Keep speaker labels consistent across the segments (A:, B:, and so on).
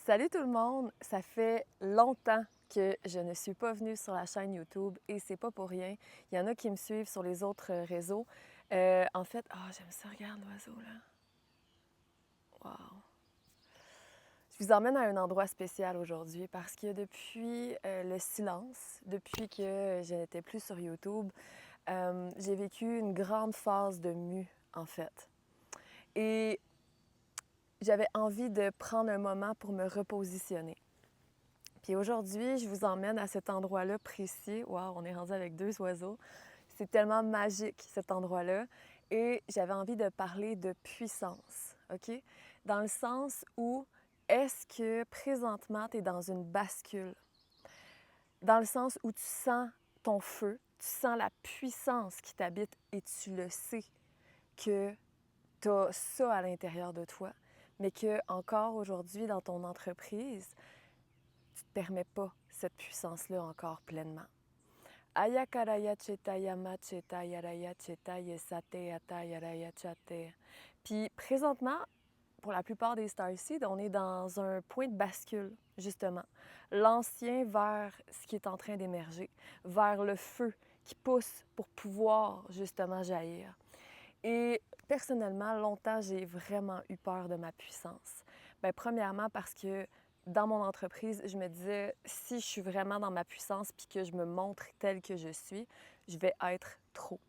A: Salut tout le monde! Ça fait longtemps que je ne suis pas venue sur la chaîne YouTube et c'est pas pour rien. Il y en a qui me suivent sur les autres réseaux. J'aime ça, regarde l'oiseau là. Wow! Je vous emmène à un endroit spécial aujourd'hui parce que depuis le silence, depuis que je n'étais plus sur YouTube, j'ai vécu une grande phase de mue en fait. Et j'avais envie de prendre un moment pour me repositionner. Puis aujourd'hui, je vous emmène à cet endroit-là précis. Wow, on est rendu avec deux oiseaux. C'est tellement magique, cet endroit-là. Et j'avais envie de parler de puissance, OK? Dans le sens où est-ce que présentement, tu es dans une bascule? Dans le sens où tu sens ton feu, tu sens la puissance qui t'habite et tu le sais que tu as ça à l'intérieur de toi, mais que encore aujourd'hui dans ton entreprise, tu ne te permets pas cette puissance-là encore pleinement. Ayakaraya cheta yama cheta yaraya cheta yesate ata yaraya chate. Puis présentement, pour la plupart des Starseed, on est dans un point de bascule, justement. L'ancien vers ce qui est en train d'émerger, vers le feu qui pousse pour pouvoir justement jaillir. Et personnellement, longtemps, j'ai vraiment eu peur de ma puissance. Bien, premièrement, parce que dans mon entreprise, je me disais, si je suis vraiment dans ma puissance puis que je me montre telle que je suis, je vais être trop.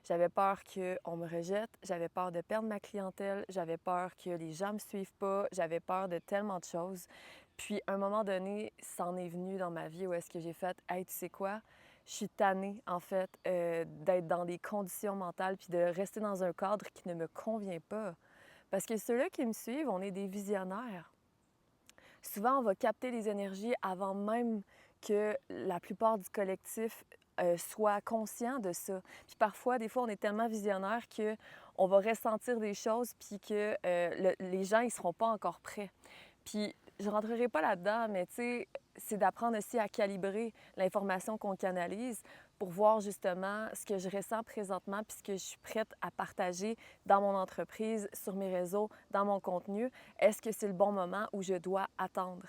A: J'avais peur qu'on me rejette, j'avais peur de perdre ma clientèle, j'avais peur que les gens ne me suivent pas, j'avais peur de tellement de choses. Puis, à un moment donné, ça en est venu dans ma vie où est-ce que j'ai fait « Hey, tu sais quoi? Je suis tannée, en fait, d'être dans des conditions mentales puis de rester dans un cadre qui ne me convient pas. » Parce que ceux-là qui me suivent, on est des visionnaires. Souvent, on va capter les énergies avant même que la plupart du collectif soit conscient de ça. Puis parfois, des fois, on est tellement visionnaire qu'on va ressentir des choses puis que les gens, ils seront pas encore prêts. Puis je rentrerai pas là-dedans, mais tu sais, c'est d'apprendre aussi à calibrer l'information qu'on canalise pour voir justement ce que je ressens présentement puis ce que je suis prête à partager dans mon entreprise, sur mes réseaux, dans mon contenu. Est-ce que c'est le bon moment où je dois attendre?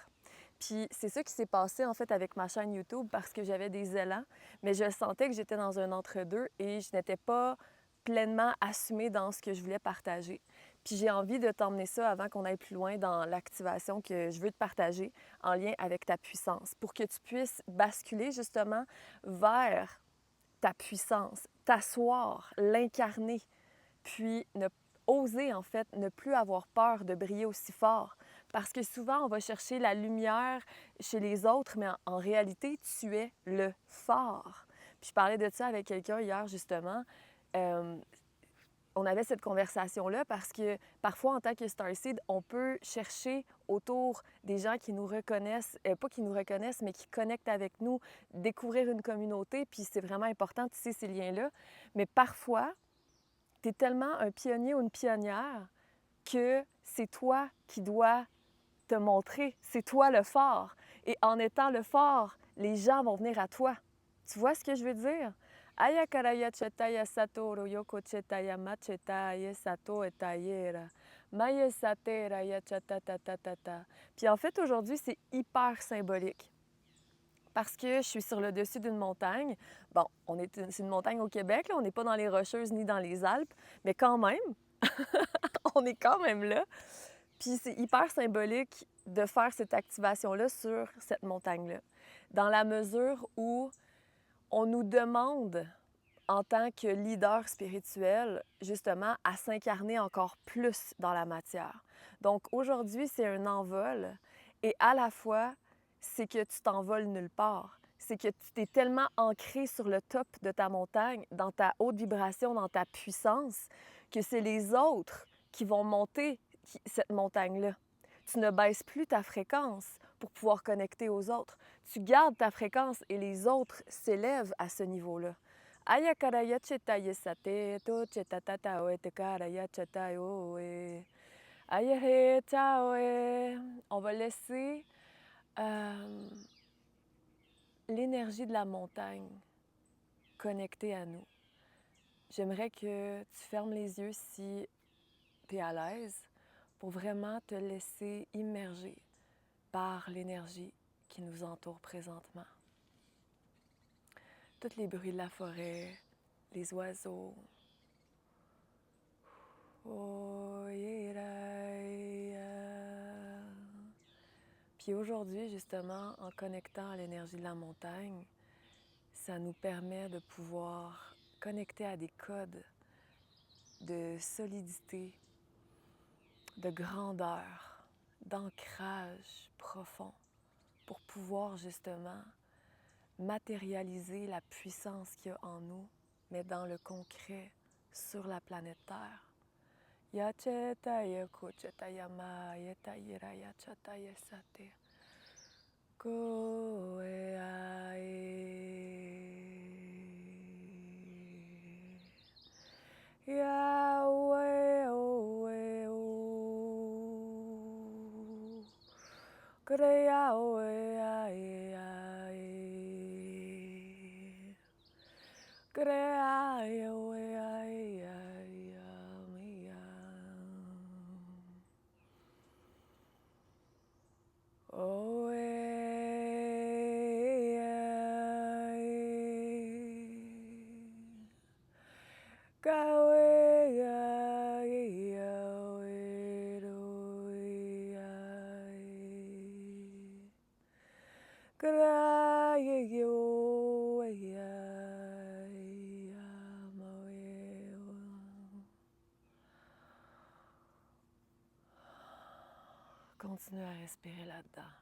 A: Puis c'est ça qui s'est passé en fait avec ma chaîne YouTube parce que j'avais des élans, mais je sentais que j'étais dans un entre-deux et je n'étais pas pleinement assumée dans ce que je voulais partager. Puis j'ai envie de t'emmener ça avant qu'on aille plus loin dans l'activation que je veux te partager en lien avec ta puissance pour que tu puisses basculer justement vers ta puissance, t'asseoir, l'incarner, puis oser en fait ne plus avoir peur de briller aussi fort. Parce que souvent, on va chercher la lumière chez les autres, mais en réalité, tu es le phare. Puis je parlais de ça avec quelqu'un hier, justement. Euh, on avait cette conversation-là parce que parfois, en tant que Starseed, on peut chercher autour des gens qui nous reconnaissent, pas qui nous reconnaissent, mais qui connectent avec nous, découvrir une communauté, puis c'est vraiment important de tisser ces liens-là. Mais parfois, tu es tellement un pionnier ou une pionnière que c'est toi qui dois te montrer, c'est toi le phare. Et en étant le phare, les gens vont venir à toi. Tu vois ce que je veux dire? Ayakaraya chetaya sato royoko chetaya machetaya sato etayera. Maye satera ya chatatatatata. Puis en fait, aujourd'hui, c'est hyper symbolique. Parce que je suis sur le dessus d'une montagne. Bon, c'est une montagne au Québec, là, on n'est pas dans les Rocheuses ni dans les Alpes, mais quand même, on est quand même là. Puis c'est hyper symbolique de faire cette activation-là sur cette montagne-là, dans la mesure où on nous demande, en tant que leader spirituel, justement, à s'incarner encore plus dans la matière. Donc aujourd'hui, c'est un envol et à la fois, c'est que tu t'envoles nulle part. C'est que tu t'es tellement ancré sur le top de ta montagne, dans ta haute vibration, dans ta puissance, que c'est les autres qui vont monter cette montagne-là. Tu ne baisses plus ta fréquence pour pouvoir connecter aux autres. Tu gardes ta fréquence et les autres s'élèvent à ce niveau-là. Ayakaraya chetaye sate to chetatata oe tekaraya chetaye oe. Ayahe taoe. On va laisser l'énergie de la montagne connectée à nous. J'aimerais que tu fermes les yeux si tu es à l'aise pour vraiment te laisser immerger par l'énergie qui nous entoure présentement. Tous les bruits de la forêt, les oiseaux. Oh, puis aujourd'hui, justement, en connectant à l'énergie de la montagne, ça nous permet de pouvoir connecter à des codes de solidité, de grandeur, d'ancrage profond pour pouvoir justement matérialiser la puissance qu'il y a en nous, mais dans le concret, sur la planète Terre. Yachetaya kuchetaya ma yetayira yachataya sate koeae Yahweh oe o Kreya oe ae ae Kreya oe ae ae amia Oe Continue à respirer là-dedans.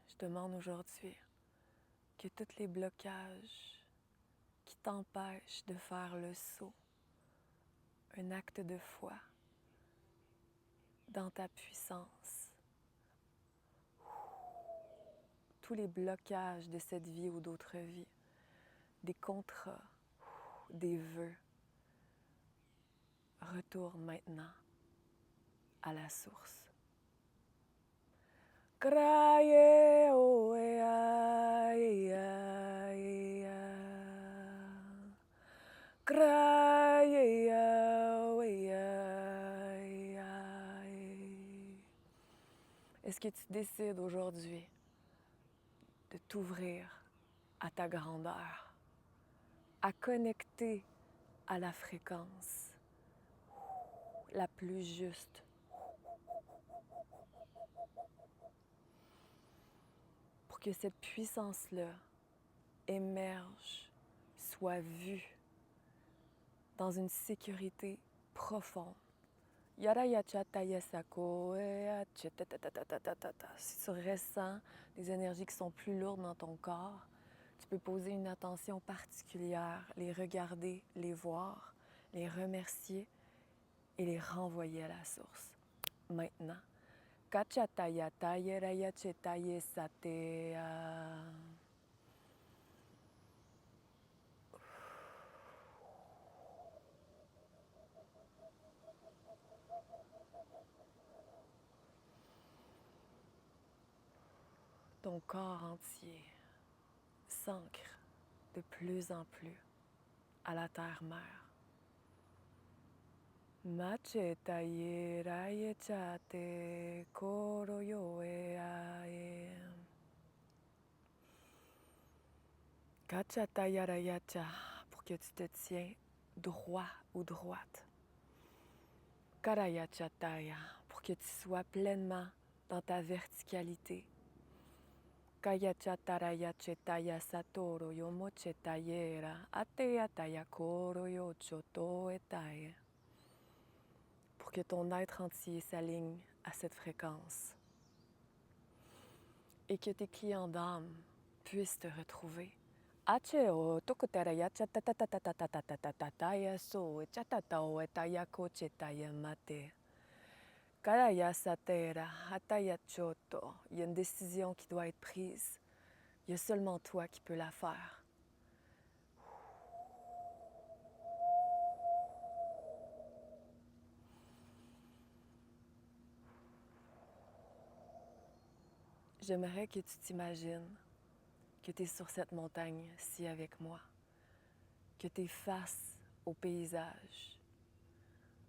A: Je demande aujourd'hui que tous les blocages qui t'empêchent de faire le saut, un acte de foi dans ta puissance, tous les blocages de cette vie ou d'autres vies, des contrats, des vœux, retourne maintenant à la source. Kraye oe ae ae Kraye oe ae ae. Est-ce que tu décides aujourd'hui de t'ouvrir à ta grandeur, à connecter à la fréquence la plus juste, pour que cette puissance-là émerge, soit vue dans une sécurité profonde. Si tu ressens des énergies qui sont plus lourdes dans ton corps, tu peux poser une attention particulière, les regarder, les voir, les remercier et les renvoyer à la source. Maintenant. Ton corps entier s'ancre de plus en plus à la terre-mère. Machetaye rayechate koroyoe ae. Kachataya rayacha, pour que tu te tiens droit ou droite. Karayachataya, pour que tu sois pleinement dans ta verticalité. Kayachataraya chetaya satoro yomochetayera ateyataya koro yochoto etaye. Pour que ton être entier s'aligne à cette fréquence et que tes clients d'âme puissent te retrouver. Acheo tokotaraya chatatatatatatatatatataya so chatatao etaya kochetaya mate. Karaya satera hataya choto. Il y a une décision qui doit être prise. Il y a seulement toi qui peux la faire. J'aimerais que tu t'imagines que tu es sur cette montagne-ci avec moi, que tu es face au paysage,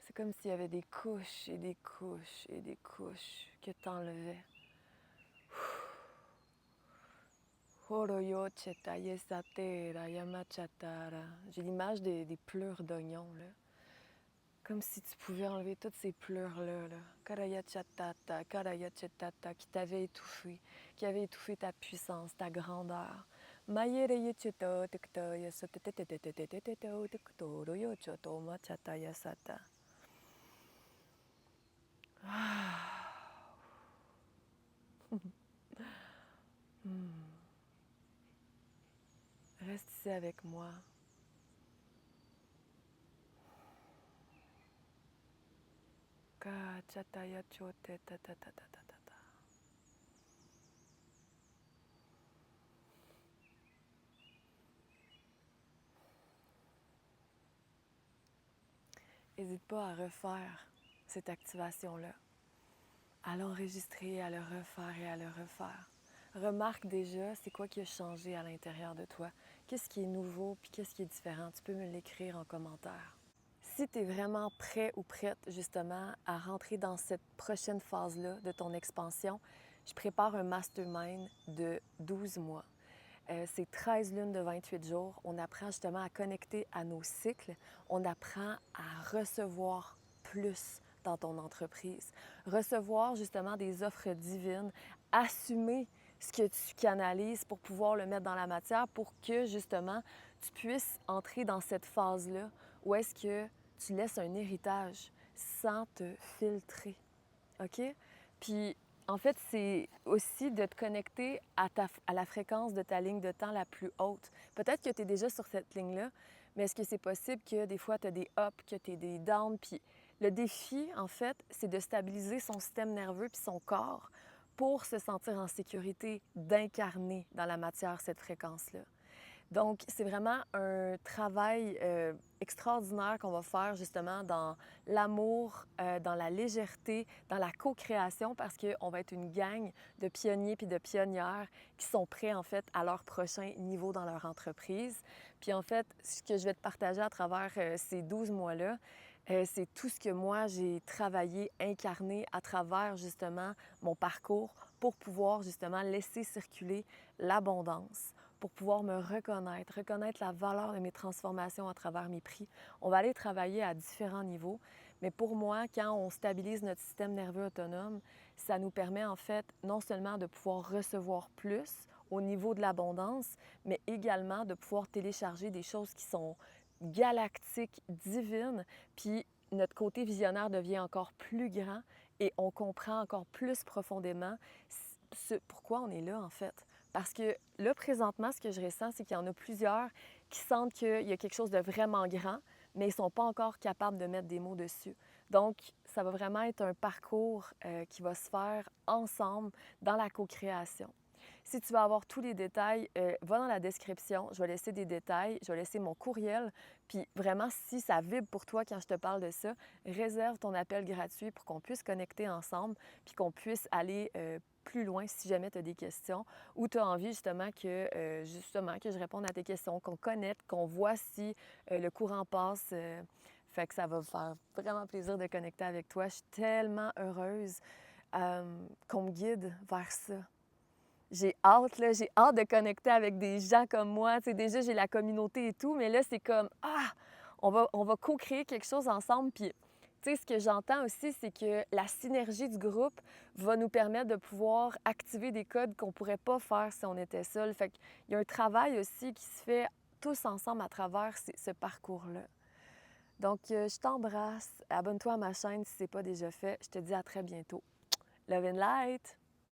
A: C'est comme s'il y avait des couches et des couches et des couches que t'enlevais. J'ai l'image des pleurs d'oignons, là. Comme si tu pouvais enlever toutes ces pleurs-là, là. Karayachatata, qui t'avaient étouffé, qui avaient étouffé ta puissance, ta grandeur. Reste ici avec moi. N'hésite pas à refaire cette activation-là, à l'enregistrer, à le refaire et à le refaire. Remarque déjà, c'est quoi qui a changé à l'intérieur de toi? Qu'est-ce qui est nouveau, puis qu'est-ce qui est différent? Tu peux me l'écrire en commentaire. Si tu es vraiment prêt ou prête justement à rentrer dans cette prochaine phase-là de ton expansion, je prépare un mastermind de 12 mois. C'est 13 lunes de 28 jours. On apprend justement à connecter à nos cycles. On apprend à recevoir plus dans ton entreprise. Recevoir justement des offres divines. Assumer ce que tu canalises pour pouvoir le mettre dans la matière pour que justement tu puisses entrer dans cette phase-là où est-ce que tu laisses un héritage sans te filtrer. OK? Puis, en fait, c'est aussi de te connecter à la fréquence de ta ligne de temps la plus haute. Peut-être que tu es déjà sur cette ligne-là, mais est-ce que c'est possible que des fois, tu as des ups, que tu as des downs? Puis le défi, en fait, c'est de stabiliser son système nerveux puis son corps pour se sentir en sécurité, d'incarner dans la matière cette fréquence-là. Donc, c'est vraiment un travail extraordinaire qu'on va faire justement dans l'amour, dans la légèreté, dans la co-création, parce qu'on va être une gang de pionniers puis de pionnières qui sont prêts en fait à leur prochain niveau dans leur entreprise. Puis en fait, ce que je vais te partager à travers ces 12 mois-là, c'est tout ce que moi j'ai travaillé, incarné à travers justement mon parcours pour pouvoir justement laisser circuler l'abondance, pour pouvoir me reconnaître la valeur de mes transformations à travers mes prix. On va aller travailler à différents niveaux, mais pour moi, quand on stabilise notre système nerveux autonome, ça nous permet en fait non seulement de pouvoir recevoir plus au niveau de l'abondance, mais également de pouvoir télécharger des choses qui sont galactiques, divines, puis notre côté visionnaire devient encore plus grand et on comprend encore plus profondément pourquoi on est là en fait. Parce que là, présentement, ce que je ressens, c'est qu'il y en a plusieurs qui sentent qu'il y a quelque chose de vraiment grand, mais ils ne sont pas encore capables de mettre des mots dessus. Donc, ça va vraiment être un parcours qui va se faire ensemble dans la co-création. Si tu veux avoir tous les détails, va dans la description. Je vais laisser des détails, je vais laisser mon courriel. Puis vraiment, si ça vibre pour toi quand je te parle de ça, réserve ton appel gratuit pour qu'on puisse connecter ensemble, puis qu'on puisse aller plus loin si jamais tu as des questions ou tu as envie justement que je réponde à tes questions, qu'on connecte, qu'on voit si le courant passe. Fait que ça va me faire vraiment plaisir de connecter avec toi. Je suis tellement heureuse qu'on me guide vers ça. J'ai hâte, là, j'ai hâte de connecter avec des gens comme moi. Tu sais, déjà, j'ai la communauté et tout, mais là, c'est comme, on va co-créer quelque chose ensemble. Puis, tu sais, ce que j'entends aussi, c'est que la synergie du groupe va nous permettre de pouvoir activer des codes qu'on ne pourrait pas faire si on était seul. Fait qu'il y a un travail aussi qui se fait tous ensemble à travers ce parcours-là. Donc, je t'embrasse. Abonne-toi à ma chaîne si ce n'est pas déjà fait. Je te dis à très bientôt. Love and light!